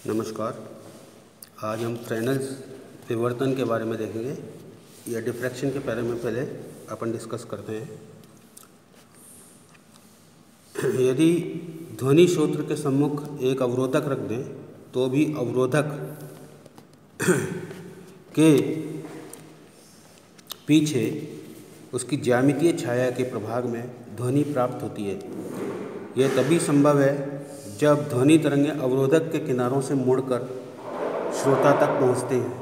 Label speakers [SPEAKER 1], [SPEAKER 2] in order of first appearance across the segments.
[SPEAKER 1] नमस्कार। आज हम फ्रेनेल्स विवर्तन के बारे में देखेंगे या डिफ्रैक्शन के बारे में पहले अपन डिस्कस करते हैं। यदि ध्वनि स्रोत के सम्मुख एक अवरोधक रख दें तो भी अवरोधक के पीछे उसकी ज्यामितीय छाया के प्रभाग में ध्वनि प्राप्त होती है। यह तभी संभव है जब ध्वनि तरंगें अवरोधक के किनारों से मुड़कर श्रोता तक पहुंचते हैं।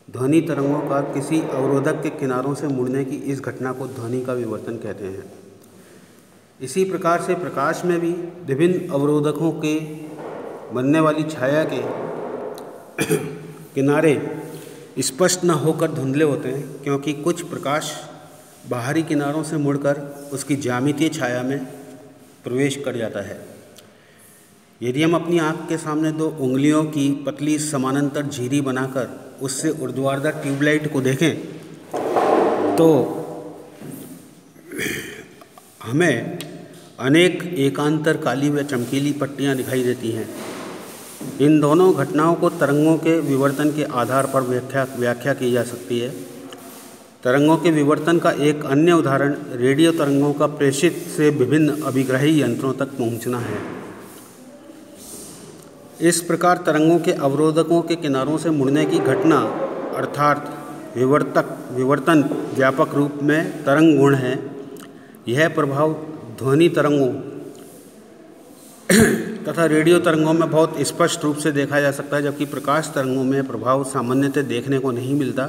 [SPEAKER 1] ध्वनि तरंगों का किसी अवरोधक के किनारों से मुड़ने की इस घटना को ध्वनि का विवर्तन कहते हैं। इसी प्रकार से प्रकाश में भी विभिन्न अवरोधकों के बनने वाली छाया के किनारे स्पष्ट न होकर धुंधले होते हैं, क्योंकि कुछ प्रकाश बाहरी किनारों से मुड़कर उसकी ज्यामितीय छाया में प्रवेश कर जाता है। यदि हम अपनी आँख के सामने दो उंगलियों की पतली समानांतर झिरी बनाकर उससे ऊर्ध्वाधर ट्यूबलाइट को देखें तो हमें अनेक एकांतर काली व चमकीली पट्टियाँ दिखाई देती हैं। इन दोनों घटनाओं को तरंगों के विवर्तन के आधार पर व्याख्या की जा सकती है। तरंगों के विवर्तन का एक अन्य उदाहरण रेडियो तरंगों का प्रेषित से विभिन्न अभिग्राही यंत्रों तक पहुंचना है। इस प्रकार तरंगों के अवरोधकों के किनारों से मुड़ने की घटना अर्थात विवर्तन व्यापक रूप में तरंग गुण है। यह प्रभाव ध्वनि तरंगों तथा रेडियो तरंगों में बहुत स्पष्ट रूप से देखा जा सकता है, जबकि प्रकाश तरंगों में प्रभाव सामान्यतः देखने को नहीं मिलता।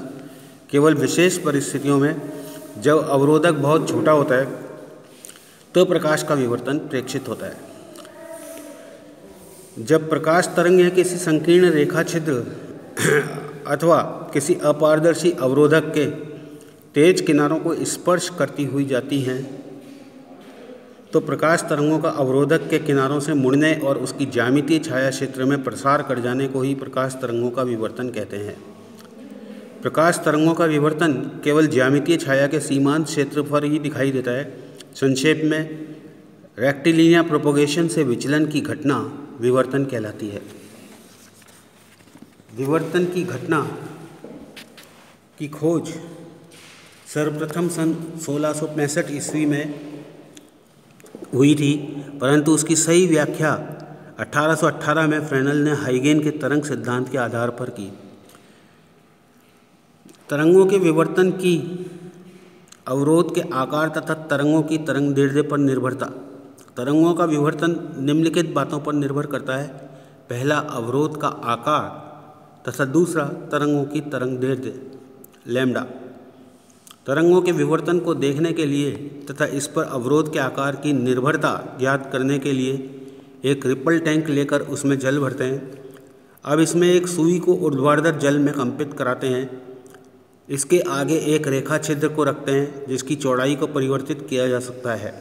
[SPEAKER 1] केवल विशेष परिस्थितियों में जब अवरोधक बहुत छोटा होता है तो प्रकाश का विवर्तन प्रेक्षित होता है। जब प्रकाश तरंगें किसी संकीर्ण रेखा छिद्र अथवा किसी अपारदर्शी अवरोधक के तेज किनारों को स्पर्श करती हुई जाती हैं तो प्रकाश तरंगों का अवरोधक के किनारों से मुड़ने और उसकी ज्यामितीय छाया क्षेत्र में प्रसार कर जाने को ही प्रकाश तरंगों का विवर्तन कहते हैं। प्रकाश तरंगों का विवर्तन केवल ज्यामितीय छाया के सीमांत क्षेत्र पर ही दिखाई देता है। संक्षेप में रेक्टिलिनियर प्रोपोगेशन से विचलन की घटना विवर्तन कहलाती है। विवर्तन की घटना की खोज सर्वप्रथम सन 1665 ईस्वी में हुई थी, परंतु उसकी सही व्याख्या 1818 में फ्रेनेल ने हाइगेन के तरंग सिद्धांत के आधार पर की। तरंगों के विवर्तन की अवरोध के आकार तथा तरंगों की तरंग दैर्ध्य पर निर्भरता। तरंगों का विवर्तन निम्नलिखित बातों पर निर्भर करता है। पहला, अवरोध का आकार तथा दूसरा, तरंगों की तरंग दैर्ध्य लैम्डा। तरंगों के विवर्तन को देखने के लिए तथा इस पर अवरोध के आकार की निर्भरता ज्ञात करने के लिए एक रिपल टैंक लेकर उसमें जल भरते हैं। अब इसमें एक सुई को ऊर्ध्वाधर जल में कंपित कराते हैं। इसके आगे एक रेखा छिद्र को रखते हैं जिसकी चौड़ाई को परिवर्तित किया जा सकता है।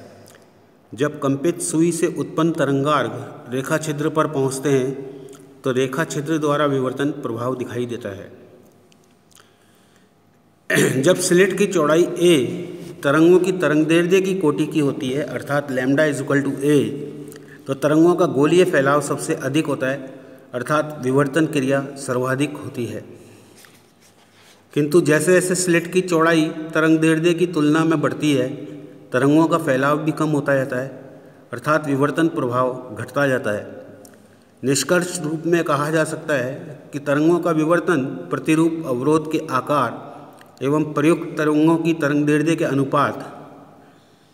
[SPEAKER 1] जब कंपित सुई से उत्पन्न तरंगार्घ रेखा छिद्र पर पहुंचते हैं तो रेखा छिद्र द्वारा विवर्तन प्रभाव दिखाई देता है। जब स्लिट की चौड़ाई a तरंगों की तरंग दैर्ध्य की कोटि की होती है अर्थात लैम्डा = a, तो तरंगों का गोलीय फैलाव सबसे अधिक होता है अर्थात विवर्तन क्रिया सर्वाधिक होती है। किंतु जैसे जैसे स्लिट की चौड़ाई तरंग दैर्ध्य की तुलना में बढ़ती है, तरंगों का फैलाव भी कम होता जाता है अर्थात विवर्तन प्रभाव घटता जाता है। निष्कर्ष रूप में कहा जा सकता है कि तरंगों का विवर्तन प्रतिरूप अवरोध के आकार एवं प्रयुक्त तरंगों की तरंग दैर्ध्य के अनुपात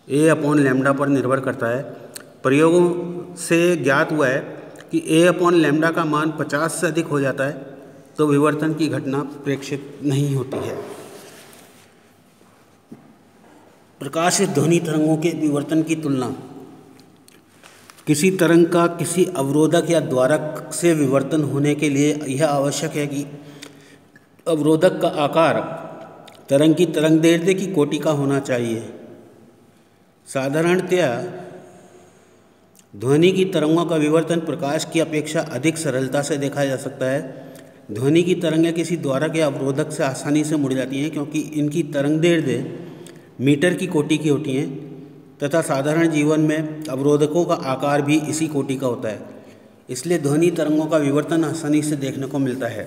[SPEAKER 1] a/λ पर निर्भर करता है। प्रयोगों से ज्ञात हुआ है कि a/λ का मान 50 से अधिक हो जाता है तो विवर्तन की घटना प्रेक्षित नहीं होती है। प्रकाशित ध्वनि तरंगों के विवर्तन की तुलना। किसी तरंग का किसी अवरोधक या द्वारक से विवर्तन होने के लिए यह आवश्यक है कि अवरोधक का आकार तरंग की तरंग दैर्ध्य की कोटि का होना चाहिए। साधारणतया ध्वनि की तरंगों का विवर्तन प्रकाश की अपेक्षा अधिक सरलता से देखा जा सकता है। ध्वनि की तरंगें किसी द्वारक या अवरोधक से आसानी से मुड़ जाती हैं क्योंकि इनकी तरंग दैर्ध्य मीटर की कोटि की होती हैं तथा साधारण जीवन में अवरोधकों का आकार भी इसी कोटि का होता है। इसलिए ध्वनि तरंगों का विवर्तन आसानी से देखने को मिलता है।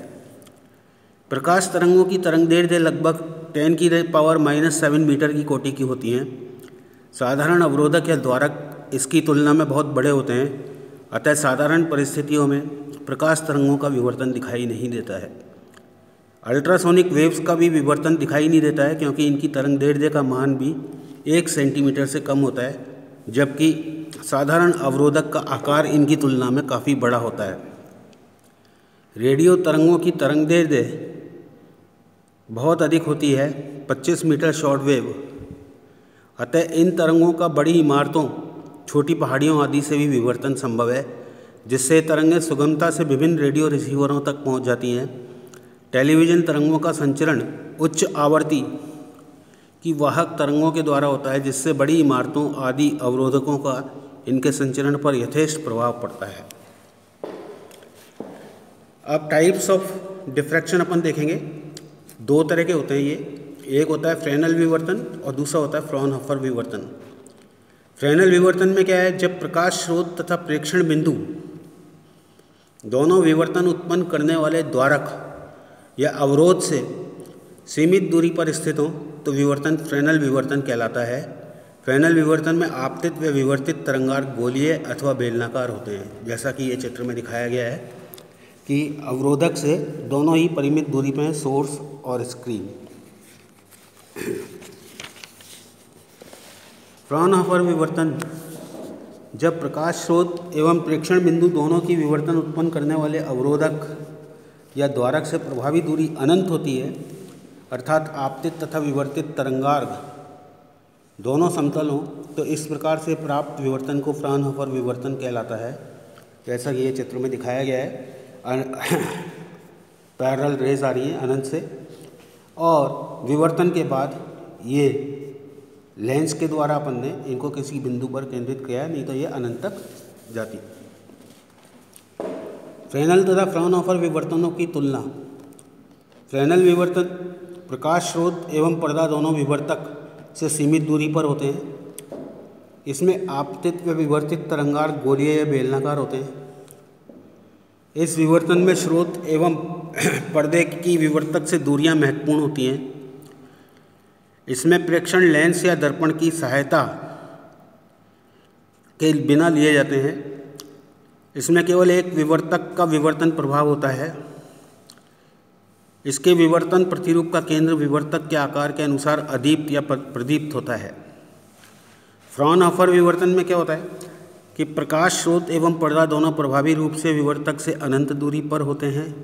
[SPEAKER 1] प्रकाश तरंगों की तरंगदैर्ध्य लगभग 10⁻⁻7 मीटर की कोटि की होती हैं। साधारण अवरोधक या द्वारक इसकी तुलना में बहुत बड़े होते हैं, अतः साधारण परिस्थितियों में प्रकाश तरंगों का विवर्तन दिखाई नहीं देता है। अल्ट्रासोनिक वेव्स का भी विवर्तन दिखाई नहीं देता है, क्योंकि इनकी तरंगदैर्ध्य का मान भी 1 सेंटीमीटर से कम होता है, जबकि साधारण अवरोधक का आकार इनकी तुलना में काफ़ी बड़ा होता है। रेडियो तरंगों की तरंगदैर्ध्य बहुत अधिक होती है, 25 मीटर शॉर्टवेव। अतः इन तरंगों का बड़ी इमारतों, छोटी पहाड़ियों आदि से भी विवर्तन संभव है, जिससे तरंगें सुगमता से विभिन्न रेडियो रिसीवरों तक पहुंच जाती हैं। टेलीविज़न तरंगों का संचरण उच्च आवृत्ति की वाहक तरंगों के द्वारा होता है, जिससे बड़ी इमारतों आदि अवरोधकों का इनके संचरण पर यथेष्ट प्रभाव पड़ता है। अब टाइप्स ऑफ डिफ्रैक्शन अपन देखेंगे। 2 तरह के होते हैं ये, एक होता है फ्रेनेल विवर्तन और दूसरा होता है फ्रॉनहोफर विवर्तन। फ्रेनेल विवर्तन में क्या है, जब प्रकाश स्रोत तथा प्रेक्षण बिंदु दोनों विवर्तन उत्पन्न करने वाले द्वारक या अवरोध से सीमित दूरी पर स्थित हों तो विवर्तन फ्रेनेल विवर्तन कहलाता है। फ्रेनेल विवर्तन में आपतित व विवर्तित तरंगार गोलीय अथवा बेलनाकार होते हैं, जैसा कि ये चित्र में दिखाया गया है कि अवरोधक से दोनों ही परिमित दूरी पर हैं, सोर्स और स्क्रीन। फ्रॉनहोफर विवर्तन, जब प्रकाश स्रोत एवं प्रेक्षण बिंदु दोनों की विवर्तन उत्पन्न करने वाले अवरोधक या द्वारक से प्रभावी दूरी अनंत होती है, अर्थात आपतित तथा विवर्तित तरंगार्घ दोनों समतल हों, तो इस प्रकार से प्राप्त विवर्तन को फ्रॉनहोफर विवर्तन कहलाता है, जैसा कि ये चित्र में दिखाया गया है। पैरेलल रेज आ रही है अनंत से, और विवर्तन के बाद ये लेंस के द्वारा अपन ने इनको किसी बिंदु पर केंद्रित किया, नहीं तो ये अनंत तक जाती। फ्रेनेल तथा फ्रॉनहोफर विवर्तनों की तुलना। फ्रेनेल विवर्तन प्रकाश स्रोत एवं पर्दा दोनों विवर्तक से सीमित दूरी पर होते हैं। इसमें आपतित व विवर्तित तरंगार्घ गोलीय या बेलनाकार होते हैं। इस विवर्तन में स्रोत एवं पर्दे की विवर्तक से दूरियां महत्वपूर्ण होती हैं। इसमें प्रेक्षण लेंस या दर्पण की सहायता के बिना लिए जाते हैं। इसमें केवल एक विवर्तक का विवर्तन प्रभाव होता है। इसके विवर्तन प्रतिरूप का केंद्र विवर्तक के आकार के अनुसार अदीप्त या प्रदीप्त होता है। फ्रॉनहोफर विवर्तन में क्या होता है कि प्रकाश स्रोत एवं पर्दा दोनों प्रभावी रूप से विवर्तक से अनंत दूरी पर होते हैं।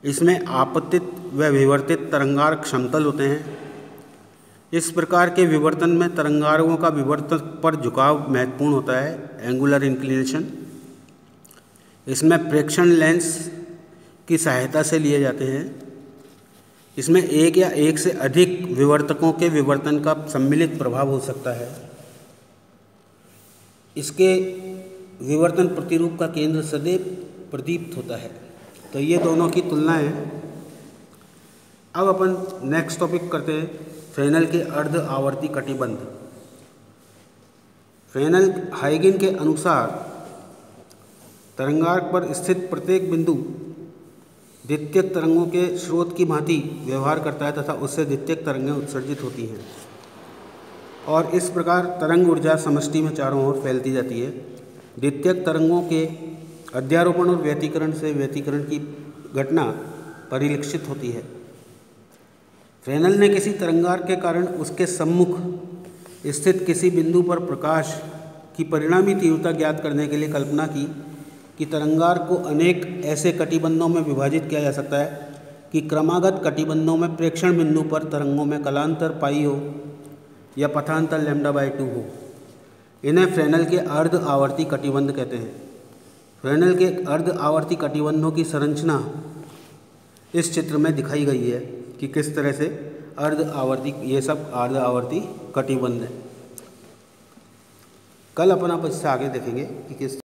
[SPEAKER 1] इसमें आपतित व विवर्तित तरंगार्घ समतल होते हैं। इस प्रकार के विवर्तन में तरंगार्घों का विवर्तक पर झुकाव महत्वपूर्ण होता है, एंगुलर इंक्लिनेशन। इसमें प्रेक्षण लेंस की सहायता से लिए जाते हैं। इसमें एक या एक से अधिक विवर्तकों के विवर्तन का सम्मिलित प्रभाव हो सकता है। इसके विवर्तन प्रतिरूप का केंद्र सदैव प्रदीप्त होता है। तो ये दोनों की तुलना है। अब अपन नेक्स्ट टॉपिक करते हैं, फ्रेनेल के अर्ध आवर्ती कटिबंध। फ्रेनेल हाइगन के अनुसार तरंगार्घ पर स्थित प्रत्येक बिंदु द्वितीयक तरंगों के स्रोत की भांति व्यवहार करता है तथा उससे द्वितीयक तरंगें उत्सर्जित होती हैं, और इस प्रकार तरंग ऊर्जा समष्टि में चारों ओर फैलती जाती है। द्वितीयक तरंगों के अध्यारोपण और व्यतिकरण से व्यतिकरण की घटना परिलक्षित होती है। फ्रेनेल ने किसी तरंगार्घ के कारण उसके सम्मुख स्थित किसी बिंदु पर प्रकाश की परिणामी तीव्रता ज्ञात करने के लिए कल्पना की कि तरंगार्घ को अनेक ऐसे कटिबंधों में विभाजित किया जा सकता है कि क्रमागत कटिबंधों में प्रेक्षण बिंदु पर तरंगों में कलांतर पाई हो या पथांतर λ/2 हो। इन्हें फ्रेनेल के अर्ध आवर्ती कटिबंध कहते हैं। फ्रेनेल के अर्ध आवर्ती कटिबंधों की संरचना इस चित्र में दिखाई गई है कि किस तरह से अर्ध आवर्ती, ये सब अर्ध आवर्ती कटिबंध है। कल अपन आप इससे आगे देखेंगे कि किस